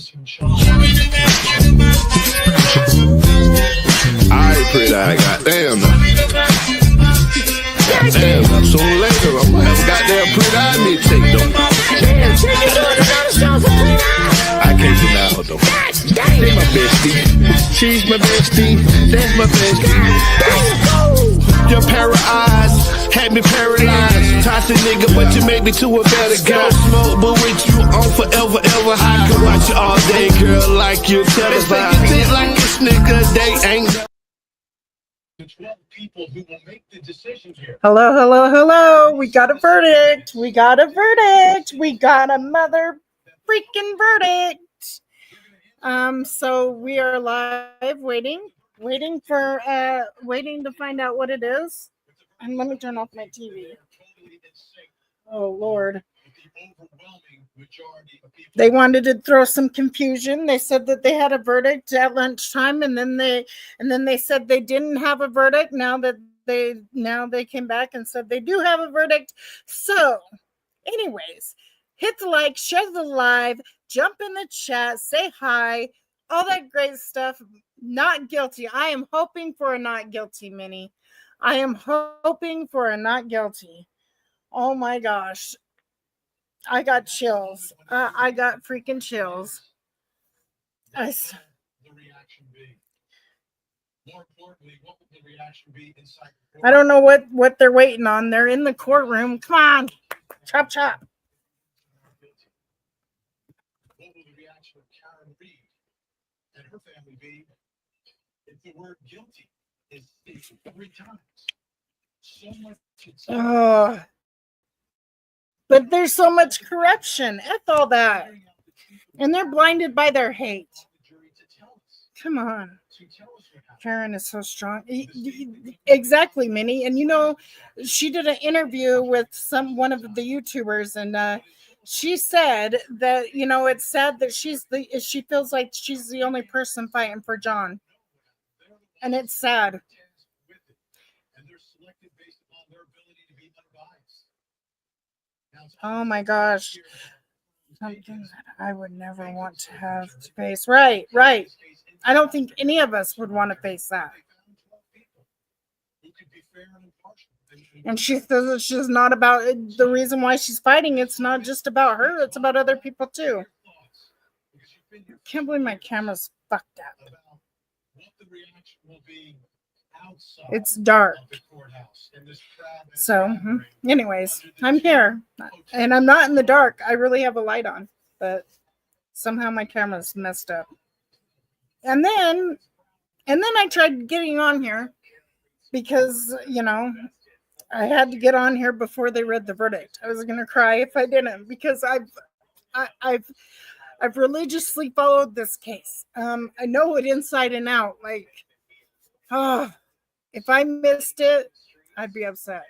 Alright, pretty eye, goddamn. Goddamn, sooner or later, I'm gonna have a goddamn pretty eye mixtape, though. I can't deny her, though. They my bestie. She's my bestie. That's my bestie. Your para eyes had me paralyzed. Toxic nigga, but you made me to a better guy. Smoke, but with you on forever, ever high. Can watch you all day, girl, like you televised. You think like this nigga, they ain't. The 12 people who will make the decision here. Hello, hello, hello. We got a verdict. We got a verdict. We got a mother freaking verdict. So we are live waiting to find out what it is. And let me turn off my TV. Oh Lord. They wanted to throw some confusion. They said that they had a verdict at lunchtime, and then they said they didn't have a verdict. Now they came back and said they do have a verdict. So, anyways, hit the like, share the live, jump in the chat, say hi, all that great stuff. Not guilty. I am hoping for a not guilty, Minnie. I am hoping for a not guilty. Oh my gosh. I got chills. I got freaking chills. The reaction be? More importantly, what will the reaction be inside the court? I don't know what they're waiting on. They're in the courtroom. Come on. Chop, chop. What will the reaction of Karen Reed and her family be if the word guilty is stated 3 times? So much. But there's so much corruption. F all that. And they're blinded by their hate. Come on. Karen is so strong. Exactly, Minnie. And you know, she did an interview with one of the YouTubers, and she said that, you know, it's sad that she feels like she's the only person fighting for John. And it's sad. Oh my gosh. Something that I would never want to have to face. Right. I don't think any of us would want to face that. And she says she's not about the reason why she's fighting. It's not just about her. It's about other people too. I can't believe my camera's fucked up. It's dark. So, anyways, I'm here. And I'm not in the dark. I really have a light on. But somehow my camera's messed up. And then I tried getting on here because, you know, I had to get on here before they read the verdict. I was going to cry if I didn't, because I've religiously followed this case. I know it inside and out. Like, if I missed it, I'd be upset.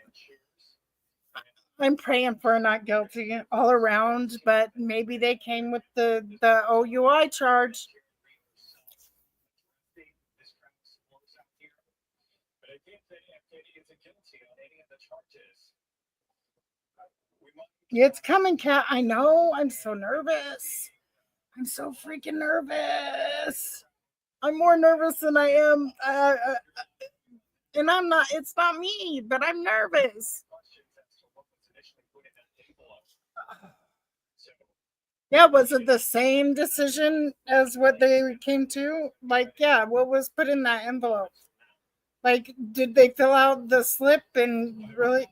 I'm praying for not guilty all around, but maybe they came with the OUI charge. It's coming, Kat. I know. I'm so nervous. I'm so freaking nervous. I'm more nervous than I am. And I'm not, it's not me, but I'm nervous. Yeah, was it the same decision as what they came to? Like, yeah, what was put in that envelope? Like, did they fill out the slip and really?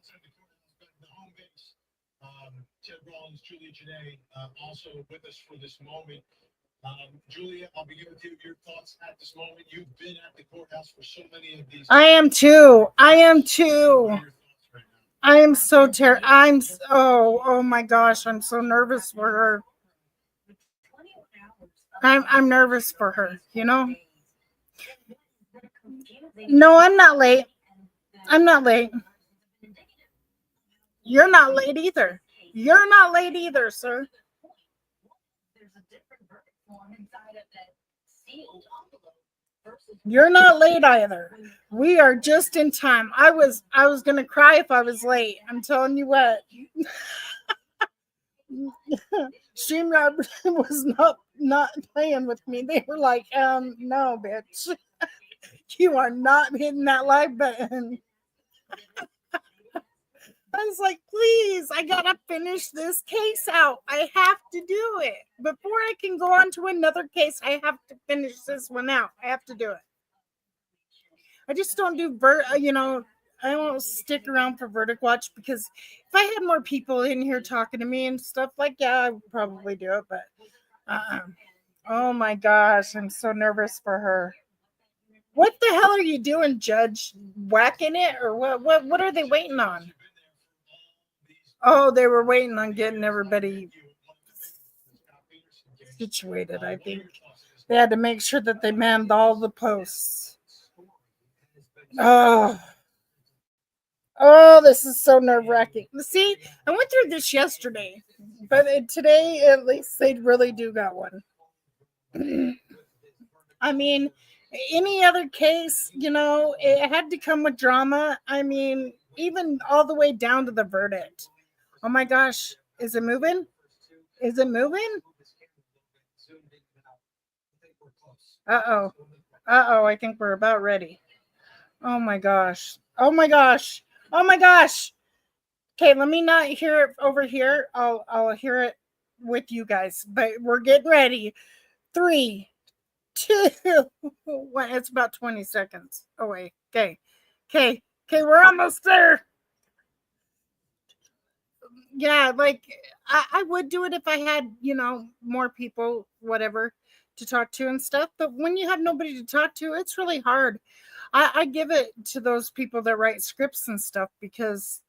Ted Rollins, Julia Janae, also with us for this moment. Julia, I'll begin with you. Your thoughts at this moment. You've been at the courthouse for so many of these. I am too. I am so oh my gosh, I'm so nervous for her. I'm nervous for her, you know? No, I'm not late. You're not late either. You're not late either, sir. You're not late either. We are just in time. I was gonna cry if I was late. I'm telling you what. StreamYard was not playing with me. They were like, no, bitch, you are not hitting that like button. I was like, please, I gotta finish this case out. I have to do it before I can go on to another case. I have to finish this one out. I have to do it. I just don't do I won't stick around for Verdict Watch because if I had more people in here talking to me and stuff, like, yeah, I would probably do it. But oh my gosh, I'm so nervous for her. What the hell are you doing, Judge? Whacking it or what? What are they waiting on? Oh, they were waiting on getting everybody situated. I think they had to make sure that they manned all the posts. Oh, this is so nerve-wracking. See, I went through this yesterday, but today at least they really do got one. I mean, any other case, it had to come with drama. I mean, even all the way down to the verdict. Oh my gosh, is it moving? Is it moving? Uh-oh, I think we're about ready. Oh my gosh. Okay, let me not hear it over here. I'll hear it with you guys, but we're getting ready. 3, 2, 1. It's about 20 seconds away. Okay, we're almost there. Yeah, like I would do it if I had, more people, whatever, to talk to and stuff. But when you have nobody to talk to, it's really hard. I give it to those people that write scripts and stuff because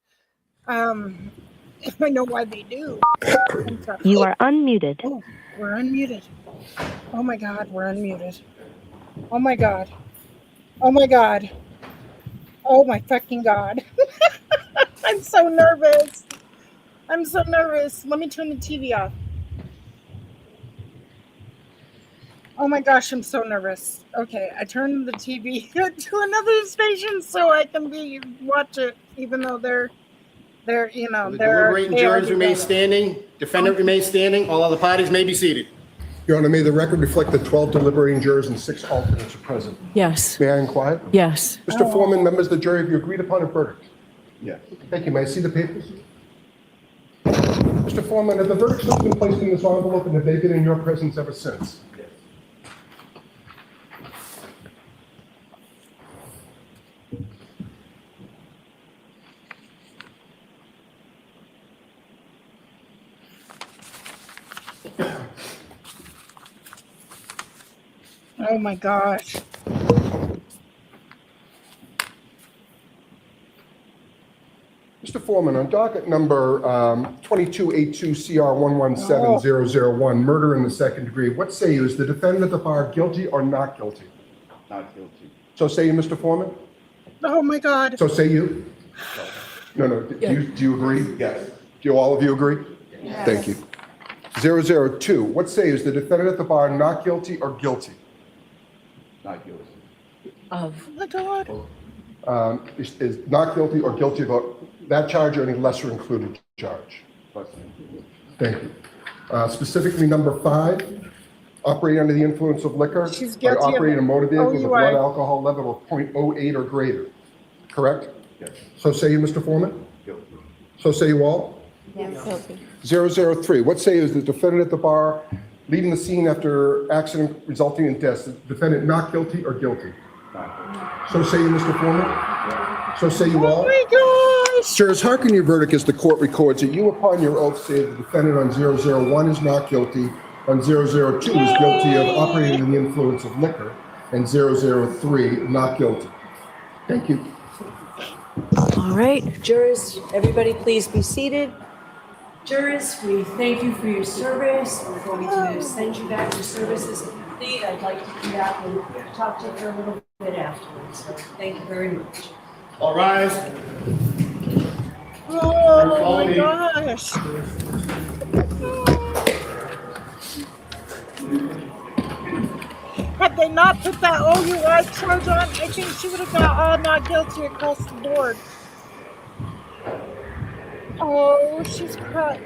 I know why they do. You are unmuted. Oh, we're unmuted. Oh my God, we're unmuted. Oh my God. Oh my God. Oh my fucking God. I'm so nervous. Let me turn the TV off. Oh my gosh, I'm so nervous. Okay, I turned the TV to another station so I can watch it, even though they're The deliberating jurors remain standing. Defendant remains standing. All other parties may be seated. Your Honor, may the record reflect that 12 deliberating jurors and 6 alternates are present. Yes. May I inquire? Yes. Mr. Foreman, members of the jury, have you agreed upon a verdict? Yes. Thank you. May I see the papers? Mr. Foreman, have the verdicts that have been placed in this envelope and have they been in your presence ever since? Yes. Oh my gosh. Mr. Foreman, on docket number 2282CR117001, murder in the second degree, what say you? Is the defendant at the bar guilty or not guilty? Not guilty. So say you, Mr. Foreman? Oh my God. So say you? No. Do you agree? Yes. Do all of you agree? Yes. Thank you. 002, what say you? Is the defendant at the bar not guilty or guilty? Not guilty. Of. Oh my God. Is not guilty or guilty about that charge or any lesser included charge? Thank you. Specifically, number 5, operating under the influence of liquor. She's by guilty of operating a motor vehicle with a blood OUI. alcohol level of 0.08 or greater. Correct? Yes. So say you, Mr. Foreman? Guilty. So say you all? Guilty. 003, what say you? Is the defendant at the bar leaving the scene after accident resulting in death? Is the defendant not guilty or guilty? Not guilty. So say you, Mr. Foreman? So say you all? Oh my gosh. Jurors, hearken your verdict as the court records that you upon your oath say the defendant on 001 is not guilty, on 002 is guilty of operating under the influence of liquor, and 003 not guilty. Thank you. All right, jurors, everybody please be seated. Jurors, we thank you for your service. We're going to send you back. Your service is complete. I'd like to come back and talk to you for a little bit afterwards. So thank you very much. All rise. Oh my gosh. Had they not put that OUI charge on, I think she would have got all not guilty across the board. Oh, she's crying.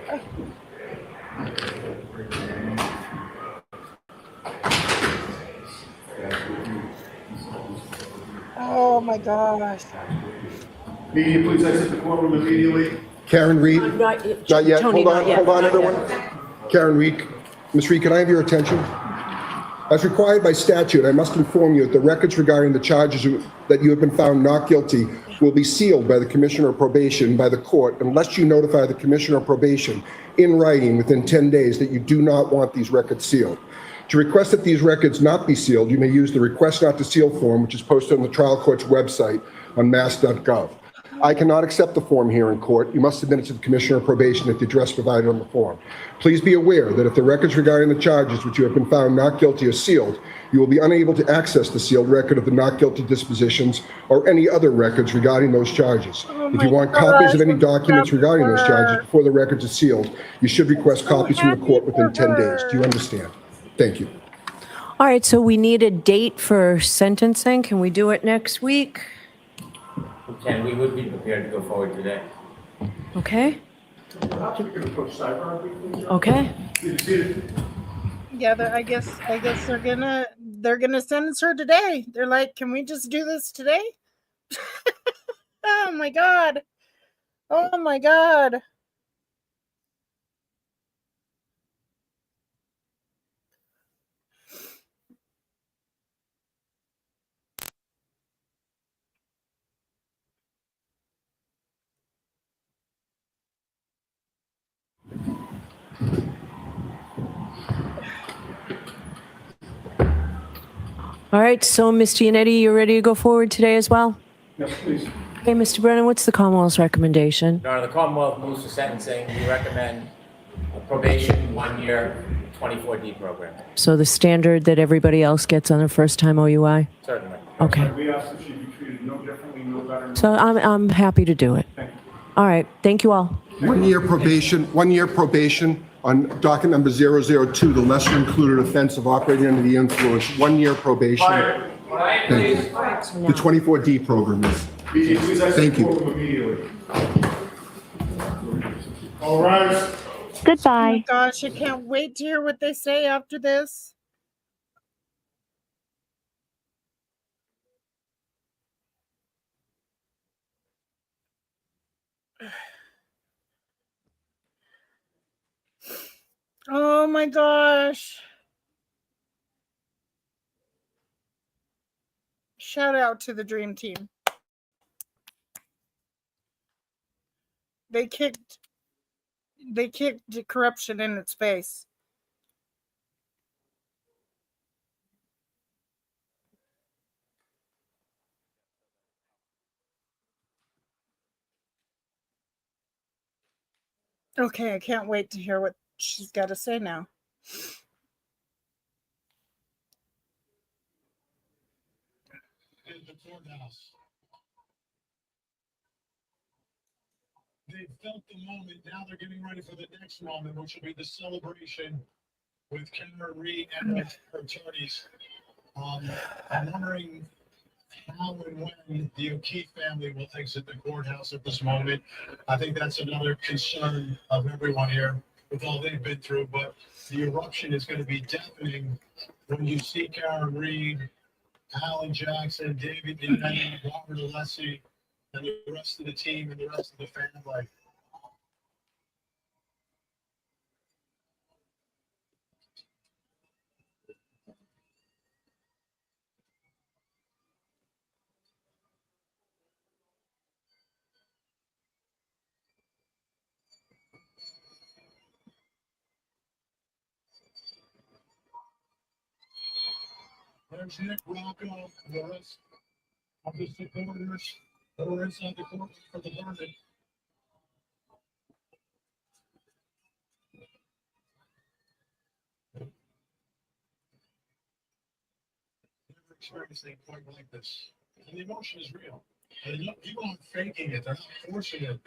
Oh my gosh. Media, please exit the courtroom immediately. Karen Reed? Not yet. Not yet. Tony, not yet. Hold on, Not everyone. yet. Karen Reed. Ms. Reed, can I have your attention? As required by statute, I must inform you that the records regarding the charges that you have been found not guilty will be sealed by the Commissioner of Probation by the court unless you notify the Commissioner of Probation in writing within 10 days that you do not want these records sealed. To request that these records not be sealed, you may use the Request Not to Seal form, which is posted on the trial court's website on mass.gov. I cannot accept the form here in court. You must submit it to the Commissioner of Probation at the address provided on the form. Please be aware that if the records regarding the charges which you have been found not guilty are sealed, you will be unable to access the sealed record of the not guilty dispositions or any other records regarding those charges. If you want copies of any documents regarding those charges before the records are sealed, you should request copies from the court within 10 days. Do you understand? Thank you. All right, so we need a date for sentencing. Can we do it next week? Ken, we would be prepared to go forward today. Okay, Perhaps we could approach sidebar. okay. Yeah, I guess they're gonna sentence her today. They're like, can we just do this today? Oh my god. Oh my god. All right, so Mr. Yannetti, you ready to go forward today as well? Yes, please. Okay, Mr. Brennan, what's the Commonwealth's recommendation? Your Honor, the Commonwealth moves for sentencing. We recommend a probation 1 year 24D program. So the standard that everybody else gets on their first time OUI? Certainly. Okay, We ask that she be treated no differently, no better. No so I'm happy to do it. All right, thank you all. 1 year probation, 1 year probation on docket number 002, the lesser included offense of operating under the influence. 1 year probation. Thank you. The 24D program is. Media, please exit Thank the you. courtroom immediately. All rise. Oh Goodbye. my gosh, I can't wait to hear what they say after this. Oh my gosh. Shout out to the dream team. They kicked the corruption in its face. Okay, I can't wait to hear what she's got to say now. In the courthouse. They felt the moment. Now they're getting ready for the next moment, which will be the celebration with Karen Reed and her attorneys. I'm wondering how and when the O'Keefe family will exit the courthouse at this moment. I think that's another concern of everyone here with all they've been through, but the eruption is going to be deafening when you see Karen Reed, Alan Jackson, David Yannetti, Robert Alessi, and the rest of the team and the rest of the family. There's Nick Rocco and the rest of the supporters that are inside the court for the verdict. Never experienced anything quite like this. And the emotion is real. And people aren't faking it, they're not forcing it.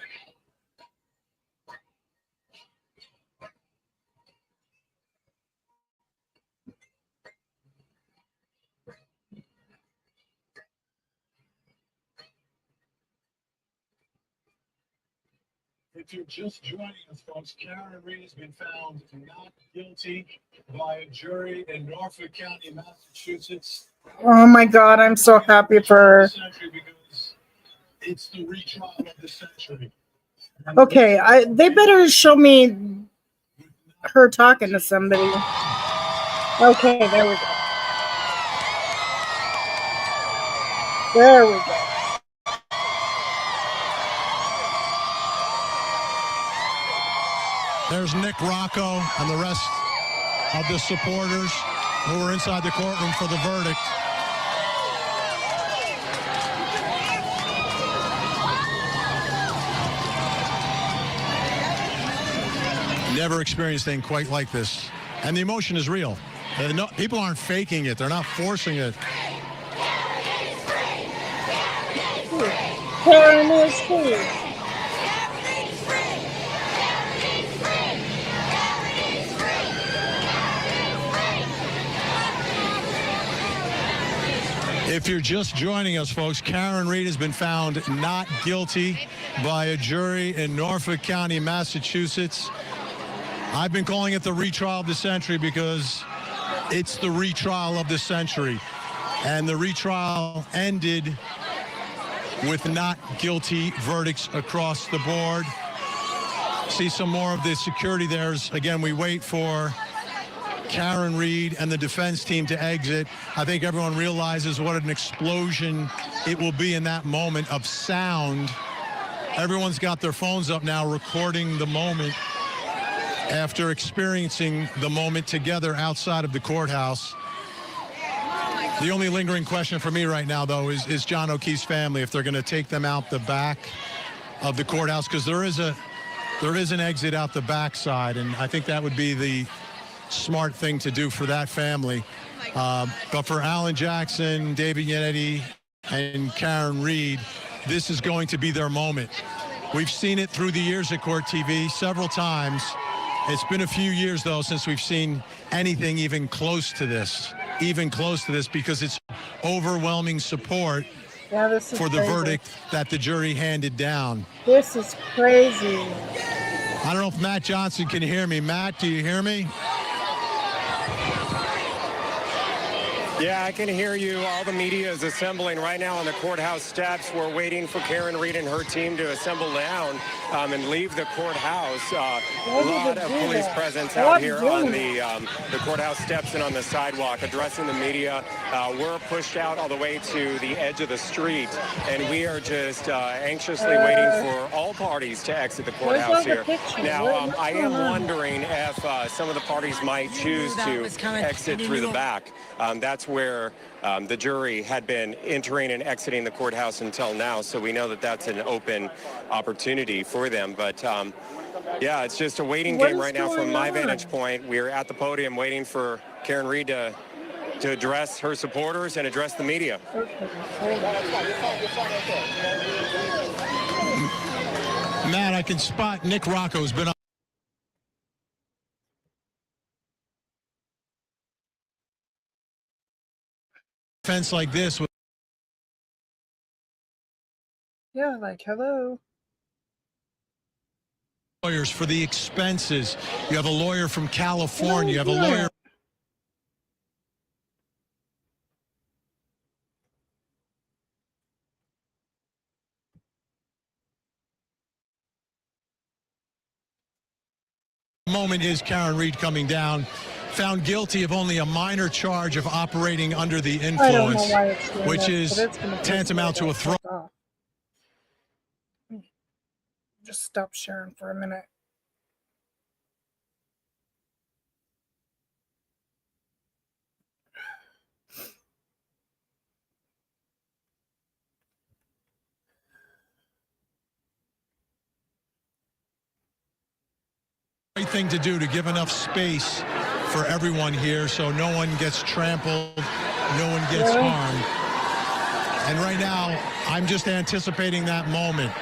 If you're just joining us, folks, Karen Reed has been found not guilty by a jury in Norfolk County, Massachusetts. Oh my God, I'm so happy for her. Because it's the retrial of the century. Okay, they better show me her talking to somebody. Okay, there we go. There we go. There's Nick Rocco and the rest of the supporters who were inside the courtroom for the verdict. Never experienced anything quite like this. And the emotion is real. No, people aren't faking it. They're not forcing it. Karen is free. If you're just joining us, folks, Karen Reed has been found not guilty by a jury in Norfolk County, Massachusetts. I've been calling it the retrial of the century because it's the retrial of the century. And the retrial ended with not guilty verdicts across the board. See some more of the security there. Again, we wait for Karen Reed and the defense team to exit. I think everyone realizes what an explosion it will be in that moment of sound. Everyone's got their phones up now recording the moment after experiencing the moment together outside of the courthouse. The only lingering question for me right now, though, is John O'Keefe's family, if they're going to take them out the back of the courthouse, because there is an exit out the backside, and I think that would be the smart thing to do for that family. But for Alan Jackson, David Yannetti, and Karen Reed, this is going to be their moment. We've seen it through the years at Court TV several times. It's been a few years, though, since we've seen anything even close to this, because it's overwhelming support for the verdict that the jury handed down. This is crazy. I don't know if Matt Johnson can hear me. Matt, do you hear me? Yeah, I can hear you. All the media is assembling right now on the courthouse steps. We're waiting for Karen Reed and her team to assemble down and leave the courthouse. A lot of police presence out here on the courthouse steps and on the sidewalk addressing the media. We're pushed out all the way to the edge of the street, and we are just anxiously waiting for all parties to exit the courthouse here. Now, I am wondering if some of the parties might choose to exit through the back. That's where the jury had been entering and exiting the courthouse until now, so we know that that's an open opportunity for them. But yeah, it's just a waiting game right now from my vantage point. We're at the podium waiting for Karen Reed to address her supporters and address the media. Matt, I can spot Nick Rocco's been on fence like this with hello. lawyers for the expenses. You have a lawyer from California. You have a lawyer. The moment is Karen Reed coming down, found guilty of only a minor charge of operating under the influence, which is tantamount to a throw. Just stop sharing for a minute. Great thing to do to give enough space for everyone here so no one gets trampled, no one gets harmed. And right now, I'm just anticipating that moment.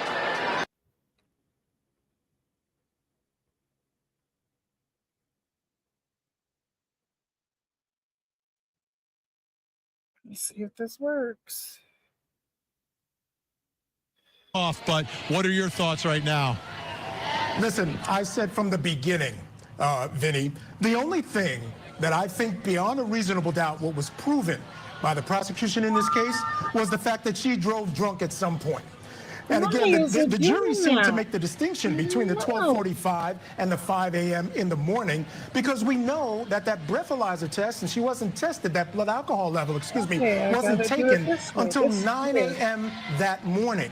Let's see if this works. But what are your thoughts right now? Listen, I said from the beginning, Vinny, the only thing that I think beyond a reasonable doubt what was proven by the prosecution in this case was the fact that she drove drunk at some point. And again, the jury seemed to make the distinction between the 12:45 and the 5 a.m. in the morning, because we know that that breathalyzer test, and she wasn't tested, that blood alcohol level, wasn't taken until 9 a.m. that morning.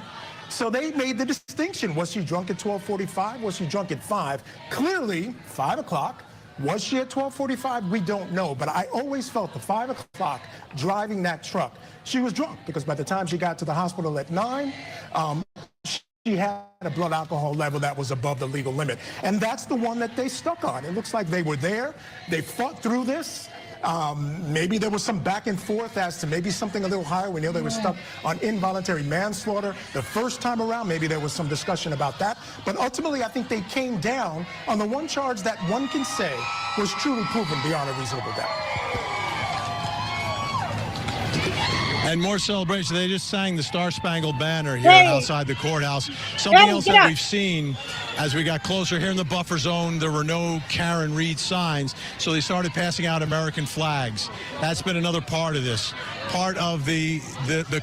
So they made the distinction. Was she drunk at 12:45? Was she drunk at 5? Clearly, 5 o'clock. Was she at 12:45? We don't know. But I always felt the 5 o'clock driving that truck, she was drunk, because by the time she got to the hospital at 9, she had a blood alcohol level that was above the legal limit. And that's the one that they stuck on. It looks like they were there. They fought through this. Maybe there was some back and forth as to maybe something a little higher. We know they were stuck on involuntary manslaughter the first time around. Maybe there was some discussion about that. But ultimately, I think they came down on the one charge that one can say was truly proven beyond a reasonable doubt. And more celebration. They just sang the Star Spangled Banner here outside the courthouse. Something else that we've seen as we got closer here in the buffer zone, there were no Karen Read signs, so they started passing out American flags. That's been another part of this. Part of the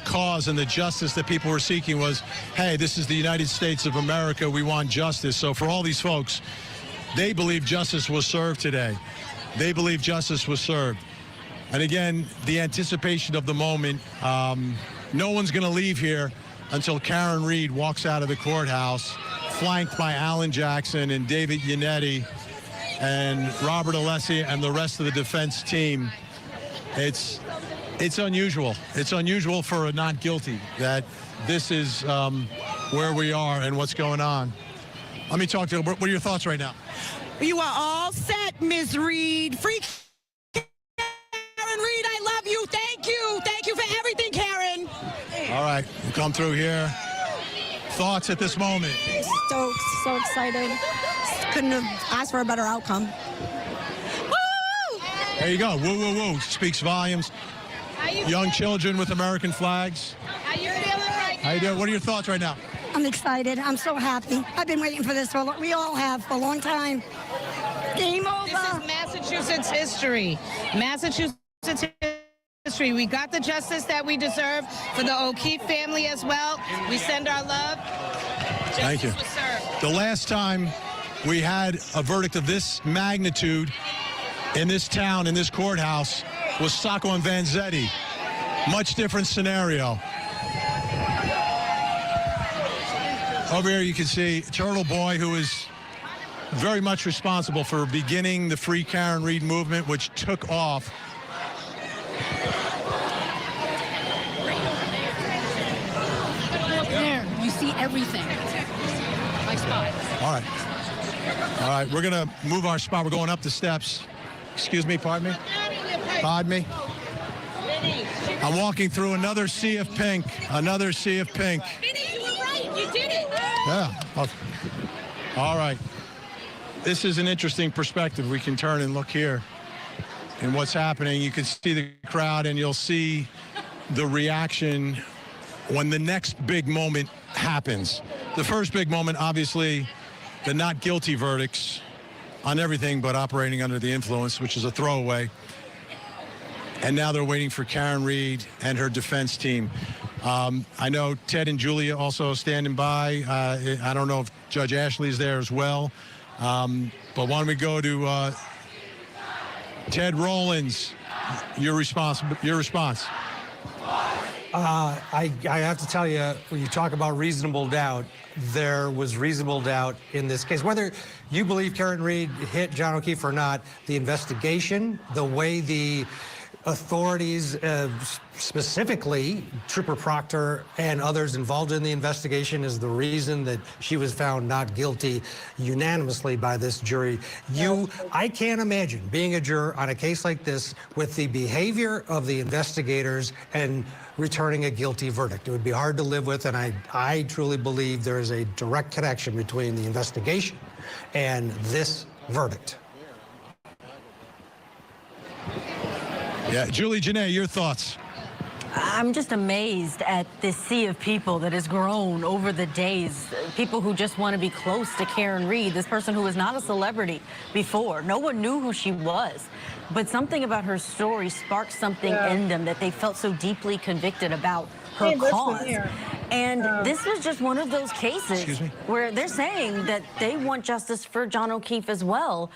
cause and the justice that people were seeking was, hey, this is the United States of America. We want justice. So for all these folks, they believe justice was served today. They believe justice was served. And again, the anticipation of the moment, no one's going to leave here until Karen Read walks out of the courthouse, flanked by Alan Jackson and David Yannetti and Robert Alessi and the rest of the defense team. It's unusual. It's unusual for a not guilty that this is where we are and what's going on. Let me talk to you. What are your thoughts right now? You are all set, Ms. Read. Free Karen Read, I love you. Thank you. Thank you for everything, Karen. All right, we'll come through here. Thoughts at this moment? So excited. Couldn't have asked for a better outcome. Woo! There you go. Woo, woo, woo. Speaks volumes. Young children with American flags. How you feeling right now? How you doing? What are your thoughts right now? I'm excited. I'm so happy. I've been waiting for this we all have for a long time. Game over. This is Massachusetts history. Massachusetts history. We got the justice that we deserve for the O'Keefe family as well. We send our love. Thank you. The last time we had a verdict of this magnitude in this town, in this courthouse, was Sacco and Vanzetti. Much different scenario. Over here you can see Turtle Boy, who is very much responsible for beginning the Free Karen Read movement, which took off. There, you see everything. My spot. All right. All right, we're going to move our spot. We're going up the steps. Excuse me, pardon me? Pardon me? I'm walking through another sea of pink. Another sea of pink. Vinny, you were right. You did it. Yeah. All right. This is an interesting perspective. We can turn and look here and what's happening. You can see the crowd and you'll see the reaction when the next big moment happens. The first big moment, obviously, the not guilty verdicts on everything but operating under the influence, which is a throwaway. And now they're waiting for Karen Read and her defense team. I know Ted and Julia also standing by. I don't know if Judge Ashley's there as well. But why don't we go to Ted Rollins, your response. I have to tell you, when you talk about reasonable doubt, there was reasonable doubt in this case. Whether you believe Karen Read hit John O'Keefe or not, the investigation, the way the authorities, specifically Trooper Proctor and others involved in the investigation, is the reason that she was found not guilty unanimously by this jury. I can't imagine being a juror on a case like this with the behavior of the investigators and returning a guilty verdict. It would be hard to live with, and I truly believe there is a direct connection between the investigation and this verdict. Yeah, Julie Janae, your thoughts? I'm just amazed at this sea of people that has grown over the days. People who just want to be close to Karen Read, this person who was not a celebrity before. No one knew who she was. But something about her story sparked something in them that they felt so deeply convicted about her cause. And this was just one of those cases where they're saying that they want justice for John O'Keefe as well.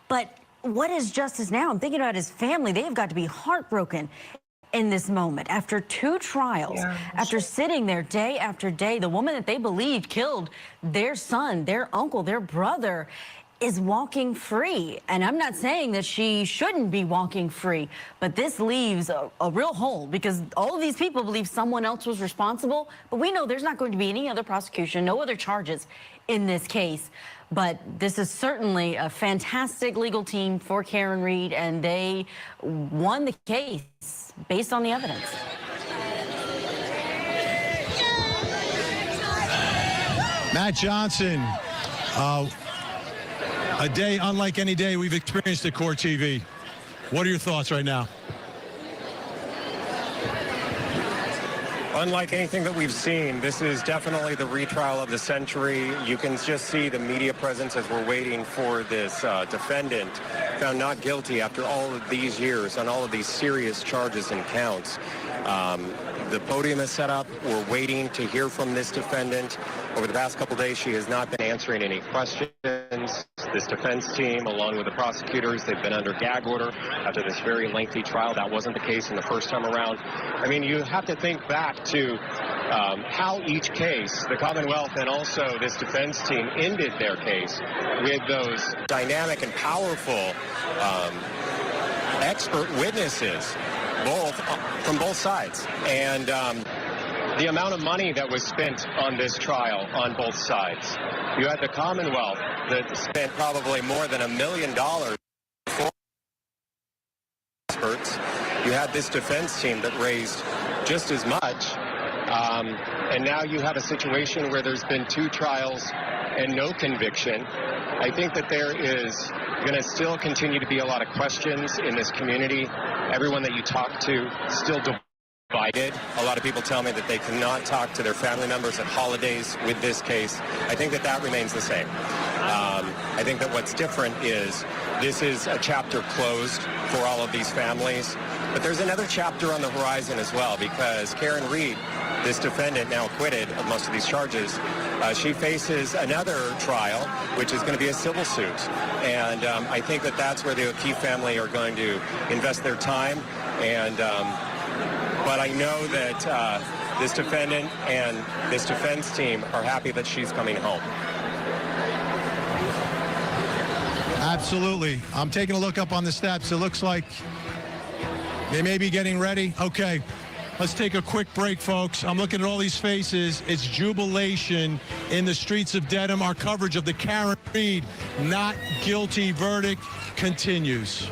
But what is justice now? I'm thinking about his family. They have got to be heartbroken in this moment. After 2 trials, after sitting there day after day, the woman that they believed killed their son, their uncle, their brother, is walking free. And I'm not saying that she shouldn't be walking free, but this leaves a real hole because all of these people believe someone else was responsible, but we know there's not going to be any other prosecution, no other charges in this case. But this is certainly a fantastic legal team for Karen Read, and they won the case based on the evidence. Matt Johnson, a day unlike any day we've experienced at Court TV. What are your thoughts right now? Unlike anything that we've seen, this is definitely the retrial of the century. You can just see the media presence as we're waiting for this defendant found not guilty after all of these years on all of these serious charges and counts. The podium is set up. We're waiting to hear from this defendant. Over the past couple days, she has not been answering any questions. This defense team, along with the prosecutors, they've been under gag order after this very lengthy trial. That wasn't the case in the first time around. I mean, you have to think back to how each case, the Commonwealth and also this defense team, ended their case with those dynamic and powerful expert witnesses, from both sides. And the amount of money that was spent on this trial on both sides. You had the Commonwealth that spent probably more than $1 million for experts. You had this defense team that raised just as much. And now you have a situation where there's been 2 trials and no conviction. I think that there is going to still continue to be a lot of questions in this community. Everyone that you talk to still divided. A lot of people tell me that they cannot talk to their family members at holidays with this case. I think that that remains the same. I think that what's different is this is a chapter closed for all of these families. But there's another chapter on the horizon as well, because Karen Read, this defendant now acquitted of most of these charges, she faces another trial, which is going to be a civil suit. And I think that that's where the O'Keefe family are going to invest their time. And but I know that this defendant and this defense team are happy that she's coming home. Absolutely. I'm taking a look up on the steps. It looks like they may be getting ready. Okay, let's take a quick break, folks. I'm looking at all these faces. It's jubilation in the streets of Dedham. Our coverage of the Karen Read not guilty verdict continues.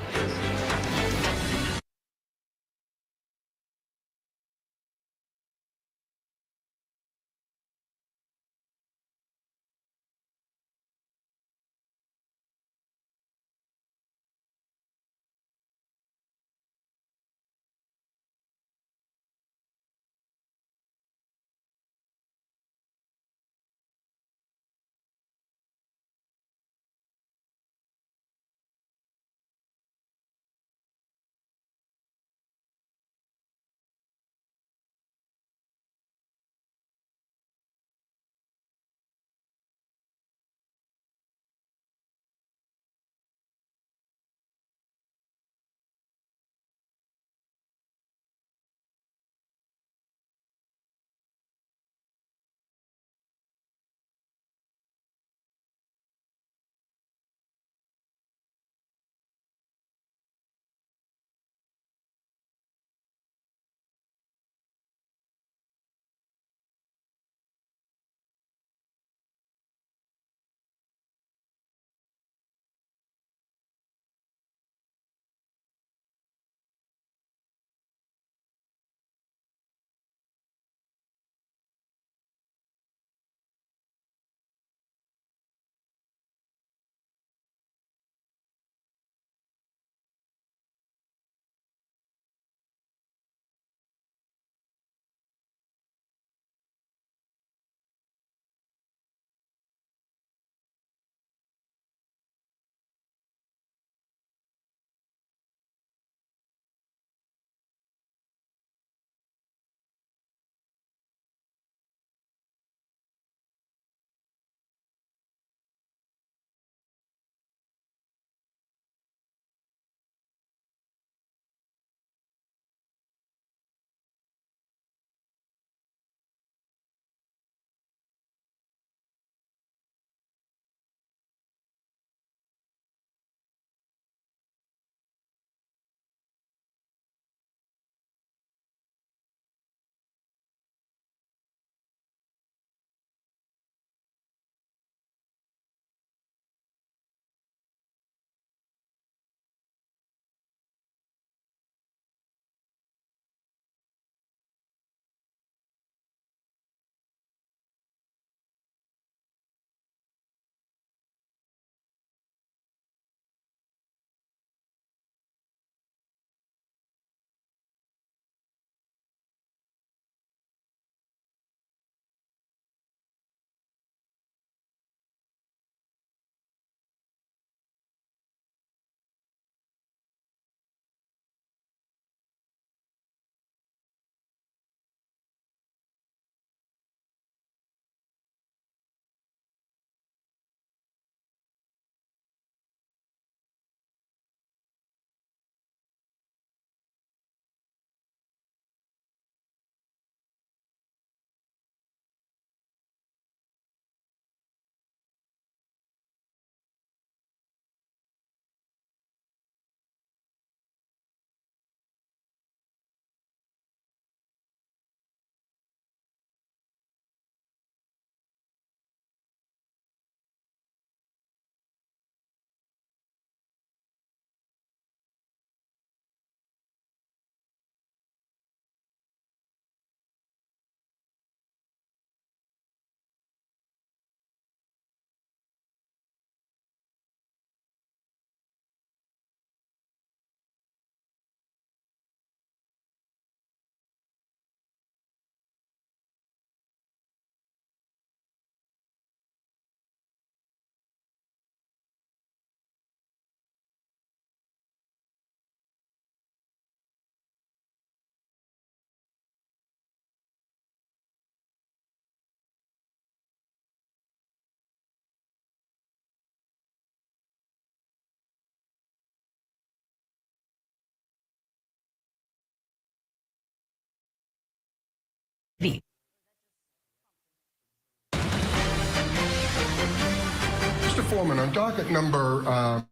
Foreman, on docket number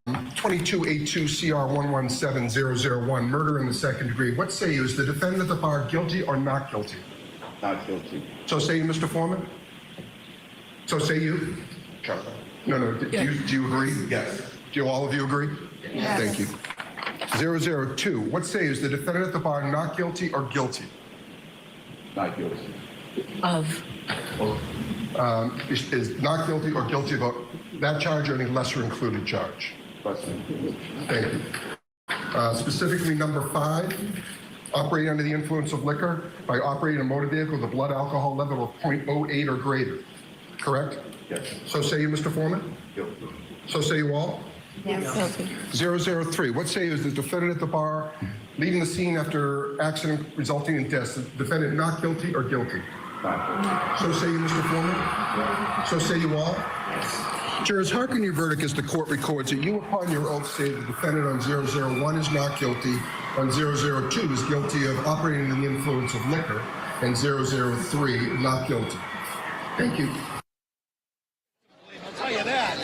2282CR117001, murder in the second degree, what say you? Is the defendant at the bar guilty or not guilty? Not guilty. So say you, Mr. Foreman? So say you? No. Do you agree? Yes. Do all of you agree? Yes. Thank you. 002, what say you? Is the defendant at the bar not guilty or guilty? Not guilty. Of. Is not guilty or guilty about that charge or any lesser included charge? Thank you. Specifically, number 5, operating under the influence of liquor by operating a motor vehicle with a blood alcohol level of 0.08 or greater. Correct? Yes. So say you, Mr. Foreman? Guilty. So say you all? Yes. 003, what say you? Is the defendant at the bar leaving the scene after accident resulting in death? Is the defendant not guilty or guilty? Not guilty. So say you, Mr. Foreman? So say you all? Jurors, hearken your verdict as the court records that you upon your oath say the defendant on 001 is not guilty, on 002 is guilty of operating under the influence of liquor, and 003 not guilty. Thank you. I'll tell you that.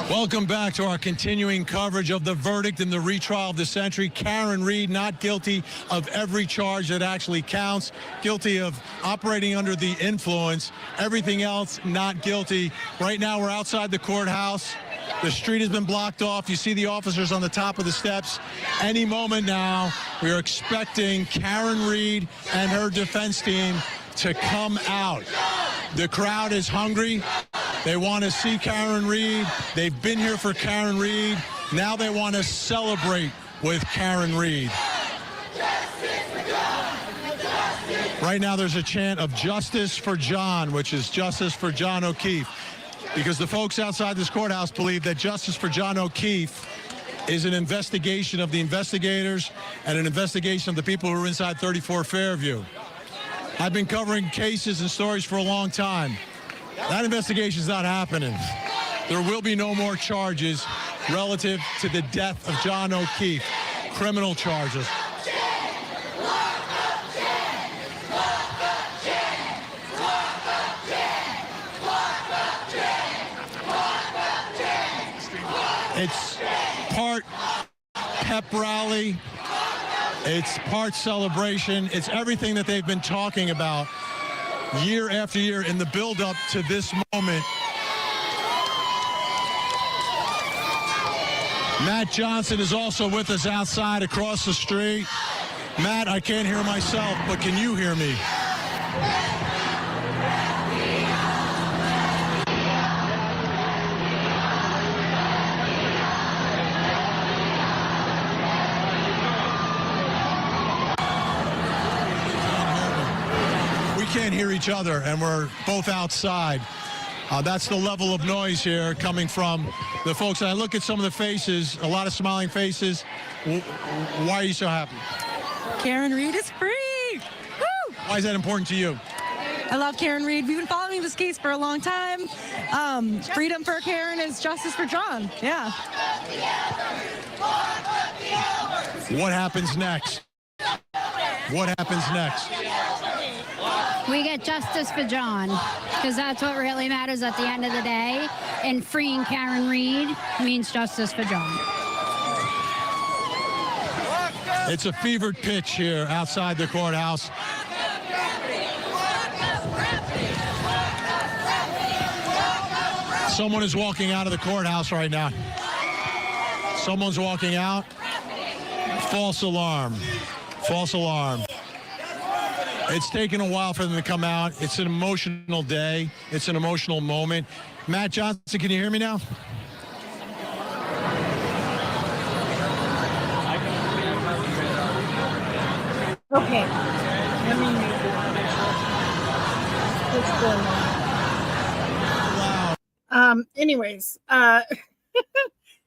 Welcome back to our continuing coverage of the verdict in the retrial of the century. Karen Read not guilty of every charge that actually counts, guilty of operating under the influence, everything else not guilty. Right now we're outside the courthouse. The street has been blocked off. You see the officers on the top of the steps. Any moment now, we are expecting Karen Read and her defense team to come out. The crowd is hungry. They want to see Karen Read. They've been here for Karen Read. Now they want to celebrate with Karen Read. Right now there's a chant of justice for John, which is justice for John O'Keefe, because the folks outside this courthouse believe that justice for John O'Keefe is an investigation of the investigators and an investigation of the people who are inside 34 Fairview. I've been covering cases and stories for a long time. That investigation is not happening. There will be no more charges relative to the death of John O'Keefe, criminal charges. It's part pep rally. It's part celebration. It's everything that they've been talking about year after year in the build-up to this moment. Matt Johnson is also with us outside across the street. Matt, I can't hear myself, but can you hear me? Can't hear each other, and we're both outside. That's the level of noise here coming from the folks. And I look at some of the faces, a lot of smiling faces. Why are you so happy? Karen Read is free. Woo! Why is that important to you? I love Karen Read. We've been following this case for a long time. Freedom for Karen is justice for John. Yeah. What happens next? What happens next? We get justice for John, because that's what really matters at the end of the day. And freeing Karen Read means justice for John. It's a fevered pitch here outside the courthouse. Someone is walking out of the courthouse right now. Someone's walking out. False alarm. False alarm. It's taken a while for them to come out. It's an emotional day. It's an emotional moment. Matt Johnson, can you hear me now? Okay. Anyways,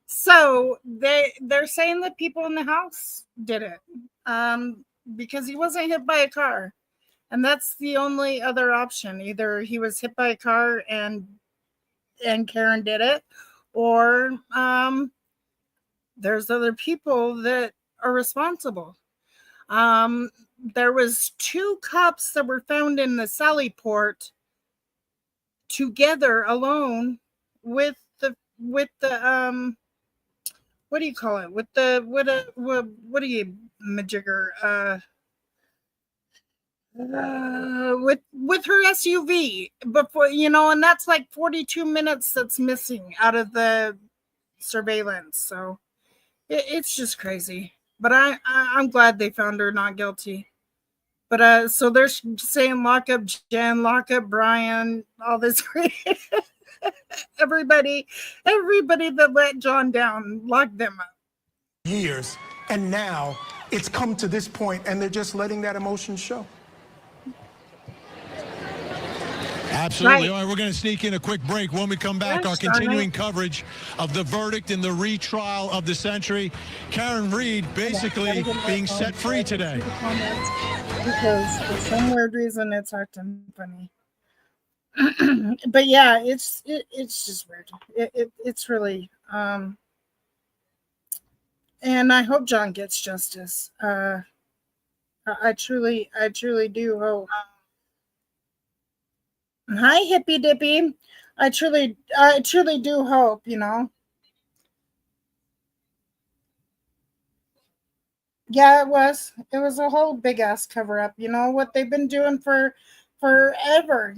so they're saying that people in the house did it because he wasn't hit by a car. And that's the only other option. Either he was hit by a car and Karen did it, or there's other people that are responsible. There was 2 cups that were found in the Sallyport together alone with the what do you call it? What do you majigger? With her SUV before, and that's like 42 minutes that's missing out of the surveillance. So it's just crazy. But I'm glad they found her not guilty. But so they're saying lock up Jen, lock up Brian, all this everybody that let John down, lock them up. Years, and now it's come to this point, and they're just letting that emotion show. Absolutely. All right, we're going to sneak in a quick break. When we come back, our continuing coverage of the verdict in the retrial of the century. Karen Read basically being set free today. Because for some weird reason, it's acting funny. But yeah, it's just weird. It's really, and I hope John gets justice. I truly do hope. Hi, Hippy Dippy. I truly do hope, Yeah, it was a whole big ass cover up, what they've been doing for forever,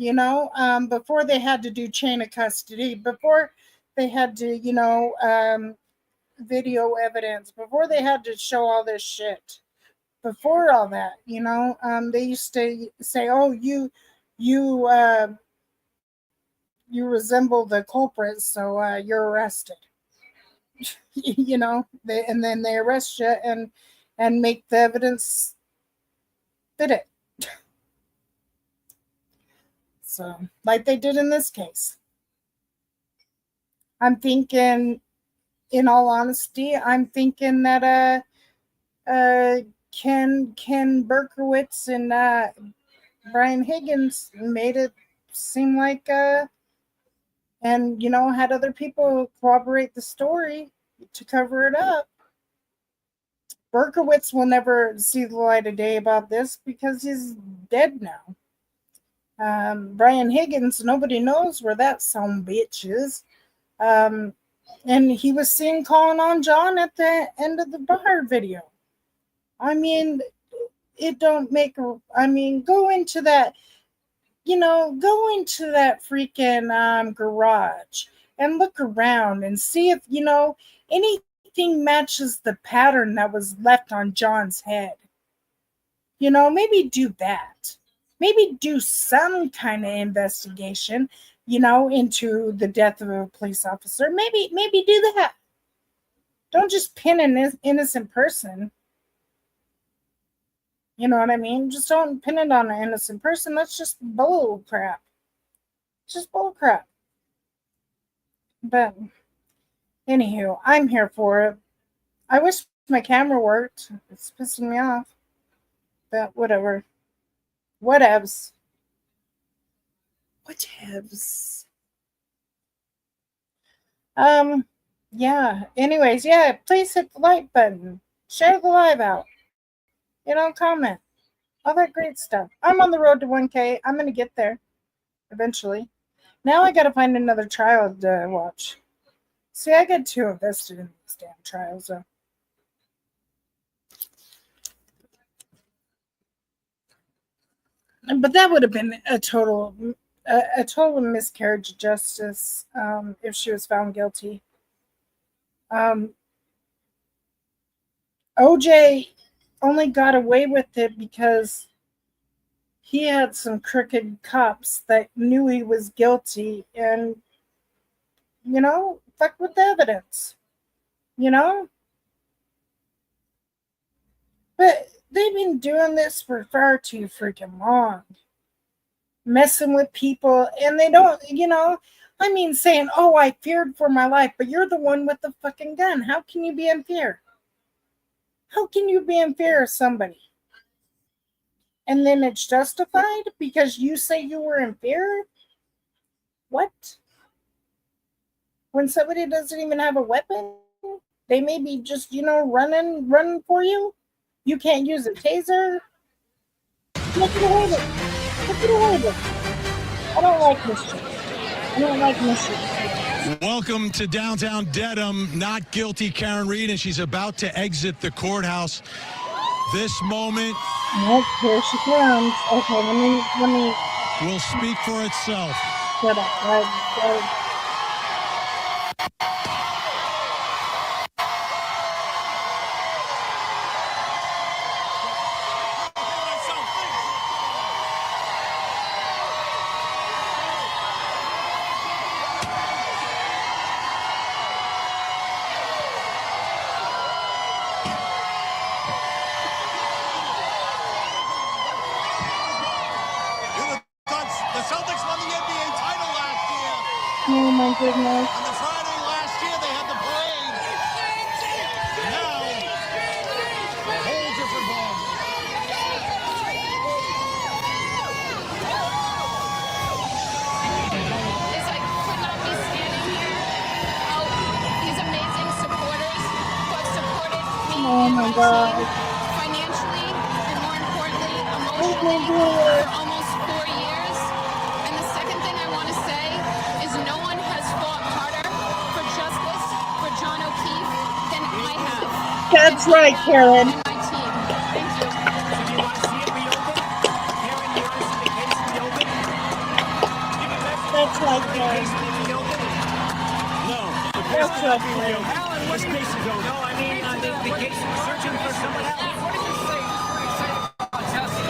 before they had to do chain of custody, before they had to, video evidence, before they had to show all this shit, before all that, they used to say, oh, you resemble the culprit, so you're arrested. And then they arrest you and make the evidence fit it. So, like they did in this case. I'm thinking, in all honesty, I'm thinking that Ken Berkowitz and Brian Higgins made it seem like and had other people corroborate the story to cover it up. Berkowitz will never see the light of day about this because he's dead now. Brian Higgins, nobody knows where that bitch is. And he was seen calling on John at the end of the bar video. I mean, it don't make go into that, go into that freaking garage and look around and see if, anything matches the pattern that was left on John's head. Maybe do that. Maybe do some kind of investigation, into the death of a police officer. Maybe do that. Don't just pin an innocent person. You know what I mean? Just don't pin it on an innocent person. That's just bull crap. Just bull crap. But anywho, I'm here for it. I wish my camera worked. It's pissing me off. But whatever. Whatevs. Yeah. Anyways, yeah, please hit the like button. Share the live out. Comment. All that great stuff. I'm on the road to 1K. I'm going to get there eventually. Now I got to find another trial to watch. See, I get too invested in these damn trials, though. But that would have been a total miscarriage of justice if she was found guilty. OJ only got away with it because he had some crooked cops that knew he was guilty and, fuck with the evidence, But they've been doing this for far too freaking long. Messing with people, and they don't, saying, oh, I feared for my life, but you're the one with the fucking gun. How can you be in fear? How can you be in fear of somebody? And then it's justified because you say you were in fear? What? When somebody doesn't even have a weapon, they may be just, running for you. You can't use a taser. Look at it. I don't like this shit. I don't like Michigan. Welcome to downtown Dedham. Not guilty, Karen Reed, and she's about to exit the courthouse. This moment. Nope, here she comes. Okay, let me. Will speak for itself. Shut up. Oh my goodness. On the Friday last year, they had the parade. Now, a whole different ball. Is I could not be standing here without these amazing supporters who have supported me Oh my God. financially and more importantly, emotionally for almost 4 years. And the second thing I want to say is no one has fought harder for justice for John O'Keefe than I have. That's right, Karen. And my team. Thank you. That's right, Karen. No. That's right, Karen. Alan, what case is over? No, I mean, the case is searching for someone else. What did you say?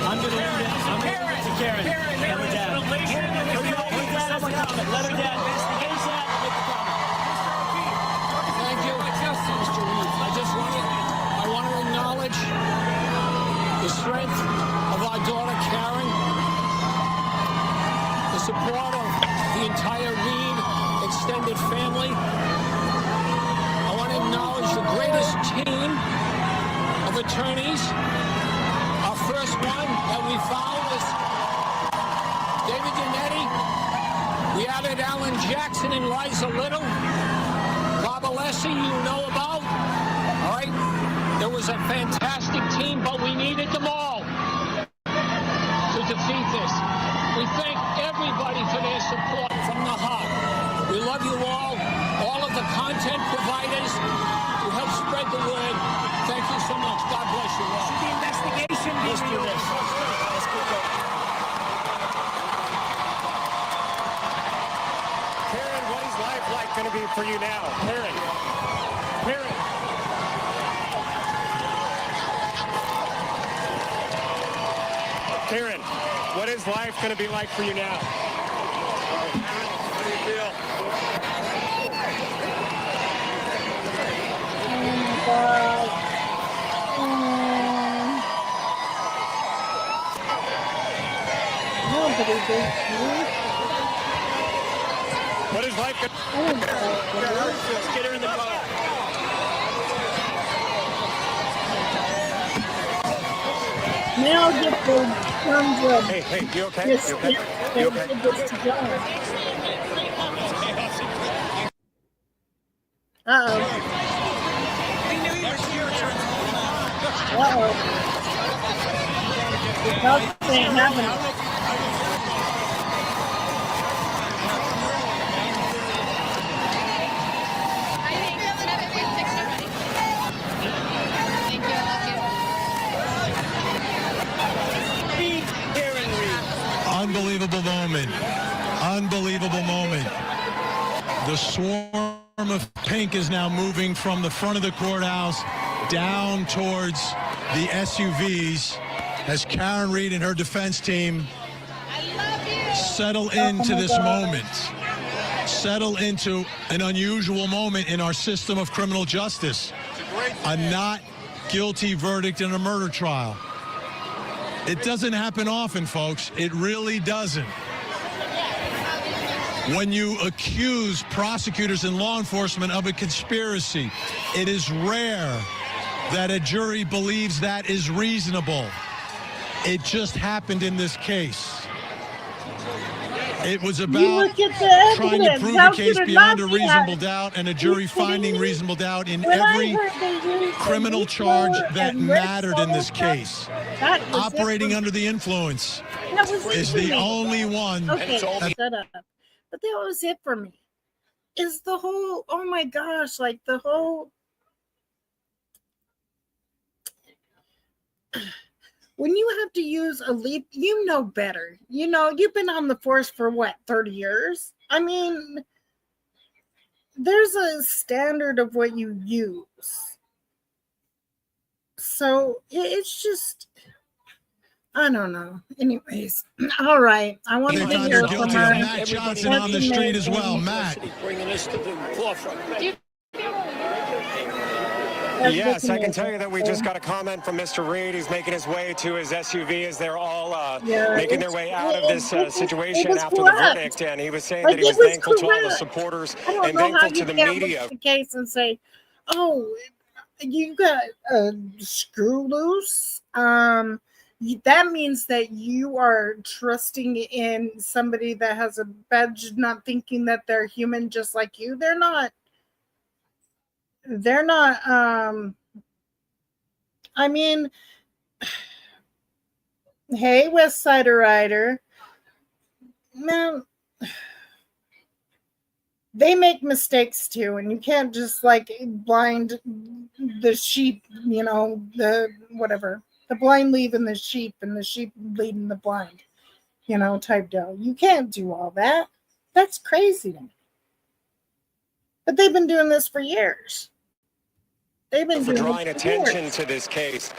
I'm going to leave it to Karen. Let her down. Let her down. Thank you. Mr. Reed. I want to acknowledge the strength of our daughter, Karen, the support of the entire Reed extended family. I want to acknowledge the greatest team of attorneys. Our first one that we found was David Yannetti. We added Alan Jackson and Liza Little. Bob Alessi, you know about. All right? There was a fantastic team, but we needed them all to defeat this. We thank everybody for their support from the heart. We love you all of the content providers who help spread the word. Thank you so much. God bless you all. The investigation. Let's do this. Let's keep going. Karen, what is life like going to be for you now? Karen. Karen, what is life going to be like for you now? How do you feel? Oh my God. Nobody did. What is life going to be? Let's get her in the car. Now get the terms of Hey, you okay? this. You okay? They You okay? did this to John. Uh-oh. Uh-oh. The dogs ain't having it. Unbelievable moment. Unbelievable moment. The swarm of pink is now moving from the front of the courthouse down towards the SUVs as Karen Reed and her defense team settle into this moment. Settle into an unusual moment in our system of criminal justice. A not guilty verdict in a murder trial. It doesn't happen often, folks. It really doesn't. When you accuse prosecutors and law enforcement of a conspiracy, it is rare that a jury believes that is reasonable. It just happened in this case. It was about trying to prove a case beyond a reasonable doubt and a jury finding reasonable doubt in every criminal charge that mattered in this case. Operating under the influence is the only one. Okay, shut up. But that was it for me. Is the whole, oh my gosh, like the whole, when you have to use a leap, you know better. You know, you've been on the force for what, 30 years? I mean, there's a standard of what you use. So it's just, I don't know. Anyways, all right. I want to found hear her from guilty her. of Matt Johnson on the street as well. Matt. Bringing this to the forefront. Yes, I can tell you that we just got a comment from Mr. Reed. He's making his way to his SUV as they're all making their way out of this situation after the verdict. And he was saying that he was thankful to all the supporters and thankful to the media. Look at the case and say, "Oh, you got a screw loose." That means that you are trusting in somebody that has a badge, not thinking that they're human just like you. They're not. I mean, hey, West Sider Rider, man, they make mistakes too, and you can't just like blind the sheep, you know, the whatever, the blind leading the sheep and the sheep leading the blind, you know, type deal. You can't do all that. That's crazy to me. But they've been doing this for years. They've been for doing drawing this for attention years. to this case.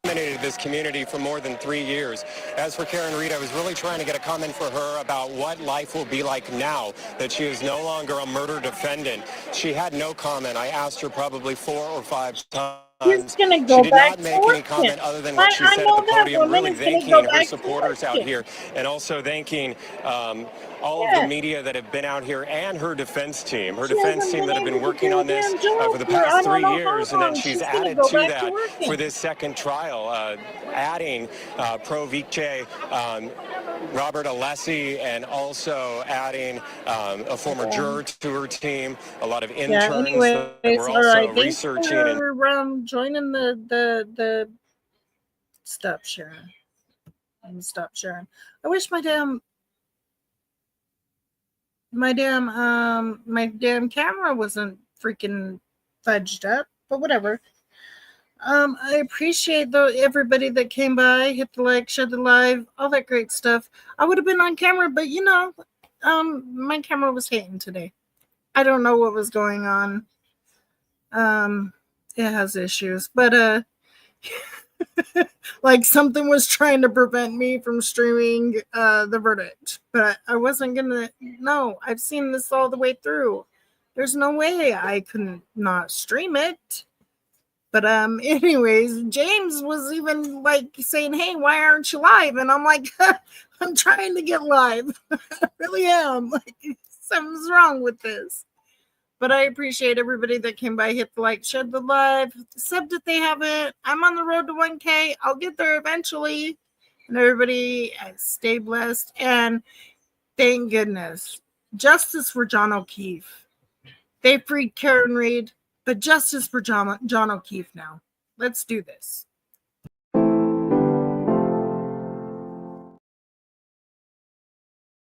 Dominated this community for more than 3 years. As for Karen Reed, I was really trying to get a comment for her about what life will be like now that she is no longer a murder defendant. She had no comment. I asked her probably 4 or 5 times. He's gonna go she did back not make to any comment other than what she I said know at the that podium, woman really is gonna thanking go her back to supporters out working. here and also thanking all of the media that have been out here and her defense team. Her She defense hasn't team been that have been able to working do a on this damn job for the for I past don't 3 know how years, and then long. she's She's gonna added go to back to that working. for this second trial, adding Pro Vice Robert Alessi, and also adding a former juror to her team, a lot of interns that were all also right. Thanks researching and for joining the stop sharing. Stop sharing. I wish my damn camera wasn't freaking fudged up, but whatever. I appreciate everybody that came by, hit the like, share the live, all that great stuff. I would have been on camera, but you know, my camera was hating today. I don't know what was going on. It has issues, but like something was trying to prevent me from streaming the verdict, but I wasn't gonna. No, I've seen this all the way through. There's no way I couldn't not stream it. But anyways, James was even like saying, "Hey, why aren't you live?" And I'm like, "I'm trying to get live. I really am. Like, something's wrong with this." But I appreciate everybody that came by, hit the like, shared the live, subbed if they haven't. I'm on the road to 1K. I'll get there eventually. And everybody stay blessed. And thank goodness, justice for John O'Keefe. They freed Karen Reed, but justice for John O'Keefe now. Let's do this.